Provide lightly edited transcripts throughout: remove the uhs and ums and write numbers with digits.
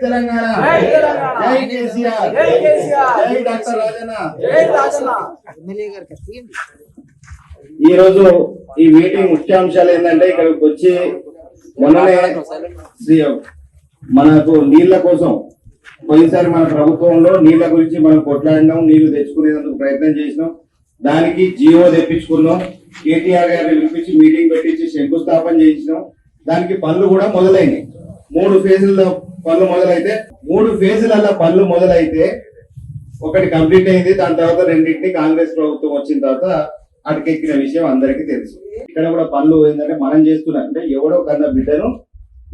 తెలంగాణ, జై కేసీఆర్, జై డాక్టర్ రాజన్న. ఈ రోజు ఈ మీటింగ్ ముఖ్యాంశాలు ఏంటంటే ఇక్కడికి వచ్చి మొన్ననే మనకు నీళ్ల కోసం పోయినసారి మన ప్రభుత్వంలో నీళ్ల గురించి మనం కొట్లాడినాం, నీళ్లు తెచ్చుకునేందుకు ప్రయత్నం చేసినాం. దానికి జియో తెప్పించుకున్నాం, కేటీఆర్ గారిని పిలిపించి మీటింగ్ పెట్టించి శంకుస్థాపన చేయించినాం. దానికి పనులు కూడా మొదలైనవి. 3 ఫేజుల్లో పనులు మొదలైతే 3 ఫేజులలో పనులు మొదలైతే ఒకటి కంప్లీట్ అయింది. దాని తర్వాత రెండింటిని కాంగ్రెస్ ప్రభుత్వం వచ్చిన తర్వాత అటకెక్కిన విషయం అందరికీ తెలుసు. ఇక్కడ కూడా పనులు ఏంటంటే మనం చేస్తున్నాం అంటే ఎవడో కన్నా బిడ్డను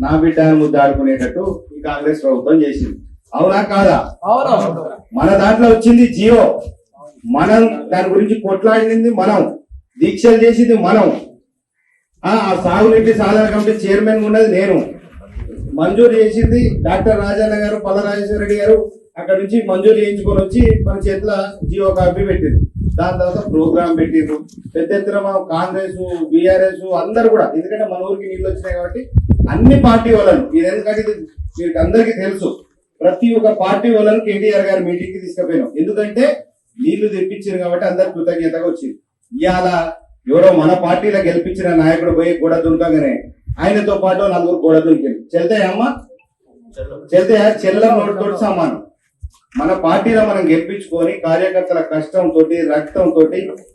నా బిడ్డ ముద్దాడుకునేటట్టు ఈ కాంగ్రెస్ ప్రభుత్వం చేసింది. అవునా కాదా? మన దాంట్లో వచ్చింది జియో, మనం దాని గురించి కొట్లాడింది మనం, దీక్షలు చేసింది మనం. ఆ సాగునీటి సాధన కమిటీ చైర్మన్ ఉన్నది నేను, మంజూరు చేసింది డాక్టర్ రాజన్న గారు, పల్లరాజేశ్వర రెడ్డి గారు. అక్కడ నుంచి మంజూరు చేయించుకొని వచ్చి మన చేతిలో జియో కాపీ పెట్టింది. దాని తర్వాత ప్రోగ్రామ్ పెట్టిండ్రు. పెద్ద ఎత్తున కాంగ్రెస్, బీఆర్ఎస్ అందరు కూడా, ఎందుకంటే మన ఊరికి నీళ్ళు వచ్చినాయి కాబట్టి అన్ని పార్టీ వాళ్ళను, ఇది ఎందుకంటే మీకు అందరికీ తెలుసు, ప్రతి ఒక్క పార్టీ వాళ్ళను కేటీఆర్ గారి మీటింగ్ కి తీసుకుపోయినాం. ఎందుకంటే నీళ్లు తెప్పించారు కాబట్టి అందరు కృతజ్ఞతగా వచ్చింది. ఇవాళ ఎవరో మన పార్టీలో గెలిపించిన నాయకుడు పోయి గోడ దునకగానే ఆయనతో పాటు 4 గోడ దునికారు. చెల్తాయమ్మా? చెల్తాయా? చెల్ల నోటితోటి సమానం. మన పార్టీలో మనం గెలిపించుకొని కార్యకర్తల కష్టంతో, రక్తంతో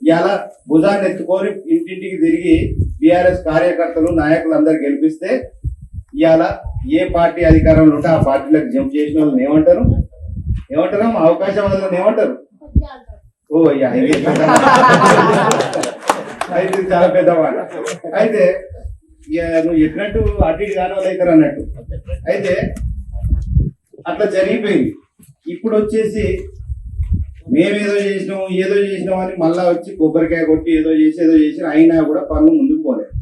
ఇలా భుజాన్ని ఎత్తుకొని ఇంటింటికి తిరిగి బీఆర్ఎస్ కార్యకర్తలు, నాయకులు అందరు గెలిపిస్తే ఇవాళ ఏ పార్టీ అధికారంలో ఉంటే ఆ పార్టీలకు జంప్ చేసిన వాళ్ళని ఏమంటారు? ఏమంటారమ్మా? అవకాశవాదులను ఏమంటారు? ఓ అయ్యా, అయితే చాలా పెద్దవాడ. అయితే నువ్వు ఎట్టినట్టు అటు ఇటు కాని వాళ్ళు అవుతారు అన్నట్టు. అయితే అట్లా జరిగిపోయింది. ఇప్పుడు వచ్చేసి మేమేదో చేసినాం అని మళ్ళా వచ్చి కొబ్బరికాయ కొట్టి ఏదో చేసి అయినా కూడా పనులు ముందుకు పోలేదు.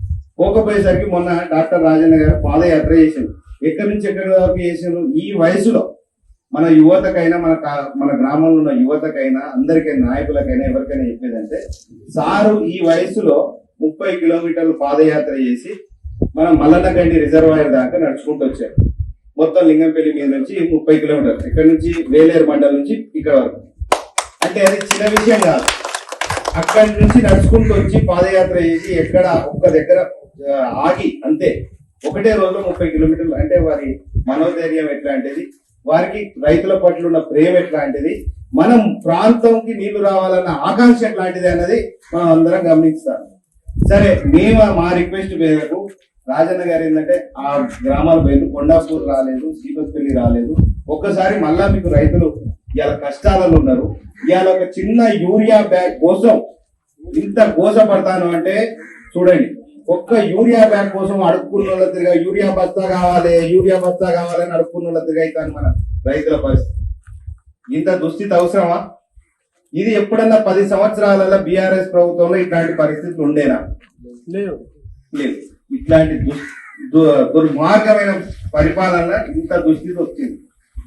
పోకపోయేసరికి మొన్న డాక్టర్ రాజన్న గారు పాదయాత్ర చేశారు. ఎక్కడి నుంచి ఎక్కడి వరకు చేశారు? ఈ వయసులో మన యువతకైనా, మన గ్రామంలో ఉన్న యువతకైనా, అందరికైనా, నాయకులకైనా, ఎవరికైనా చెప్పేదంటే, సారు ఈ వయసులో 30 కిలోమీటర్లు పాదయాత్ర చేసి మనం మల్లన్నగండి రిజర్వాయర్ దాకా నడుచుకుంటూ వచ్చారు. మొత్తం లింగంపల్లి మీద నుంచి 30 కిలోమీటర్లు, ఇక్కడ నుంచి వేలేరు మండలం నుంచి ఇక్కడ వరకు. అంటే అది చిన్న విషయం కాదు. అక్కడి నుంచి నడుచుకుంటూ వచ్చి పాదయాత్ర చేసి ఎక్కడ ఒక్క దగ్గర ఆగి అంతే ఒకటే రోజులో 30 కిలోమీటర్లు. అంటే వారి మనోధైర్యం ఎట్లాంటిది, వారికి రైతుల పట్ల ఉన్న ప్రేమ ఎట్లాంటిది, మనం ప్రాంతంకి నీళ్లు రావాలన్న ఆకాంక్ష ఎట్లాంటిది అన్నది మనం అందరం గమనిస్తాం. సరే, మేము మా రిక్వెస్ట్ మేరకు రాజన్న గారు ఏంటంటే ఆ గ్రామాల బయలు కొండాపూర్ రాలేదు, శ్రీపతిపల్లి రాలేదు. ఒక్కసారి మళ్ళా మీకు రైతులు ఇవాళ కష్టాలలో ఉన్నారు. ఇవాళ ఒక చిన్న యూరియా బ్యాగ్ కోసం ఇంత కోసపడతాను అంటే చూడండి. ఒక్క యూరియా బ్యాగ్ కోసం అడుక్కున్న వాళ్ళ తిరిగా యూరియా బస్తా కావాలని అడుక్కున్న వాళ్ళ తిరిగా అవుతాను మన రైతుల పరిస్థితి. ఇంత దుస్థితి అవసరమా? ఇది ఎప్పుడన్నా 10 సంవత్సరాలలో బీఆర్ఎస్ ప్రభుత్వంలో ఇట్లాంటి పరిస్థితులు ఉండేనా? లేదు. ఇట్లాంటి దుర్మార్గమైన పరిపాలన, ఇంత దుస్థితి వచ్చింది.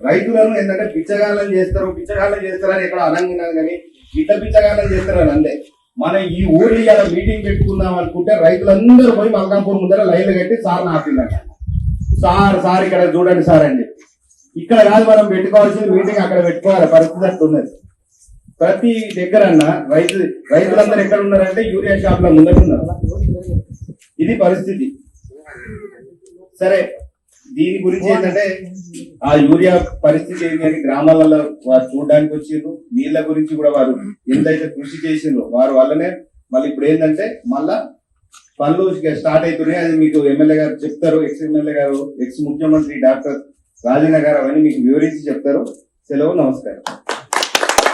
రైతులను ఏంటంటే పిచ్చగాళ్ళం చేస్తారని ఎక్కడ అనంగున్నాను, కానీ ఇట్లా పిచ్చగాళ్ళం చేస్తారని అందే. మనం ఈ ఊర్లో ఇలా మీటింగ్ పెట్టుకుందాం అనుకుంటే రైతులందరూ పోయి మల్కాంపూర్ ముందర లైన్లు కట్టి సార్ని ఆపిందంట. సార్ ఇక్కడ చూడండి సార్ అండి. ఇక్కడ కాదు మనం పెట్టుకోవాల్సింది, మీటింగ్ అక్కడ పెట్టుకోవాలి. పరిస్థితి అట్లా ఉన్నది. ప్రతి దగ్గరన్నా రైతులందరూ ఎక్కడ ఉన్నారంటే యూరియా షాప్ లో ముందరున్నారు. ఇది పరిస్థితి. సరే, దీని గురించి ఏంటంటే ఆ యూరియా పరిస్థితి ఏంటి అని గ్రామాలలో వారు చూడడానికి వచ్చిండ్రు. నీళ్ల గురించి కూడా వారు ఎంతైతే కృషి చేసిండ్రో వారి వల్లనే మళ్ళీ ఇప్పుడు ఏంటంటే మళ్ళా పనులు స్టార్ట్ అవుతున్నాయి. అది మీకు ఎమ్మెల్యే గారు చెప్తారు, ఎమ్మెల్యే గారు, ముఖ్యమంత్రి డాక్టర్ రాజన్న గారు అవన్నీ మీకు వివరించి చెప్తారు. సెలవు, నమస్కారం.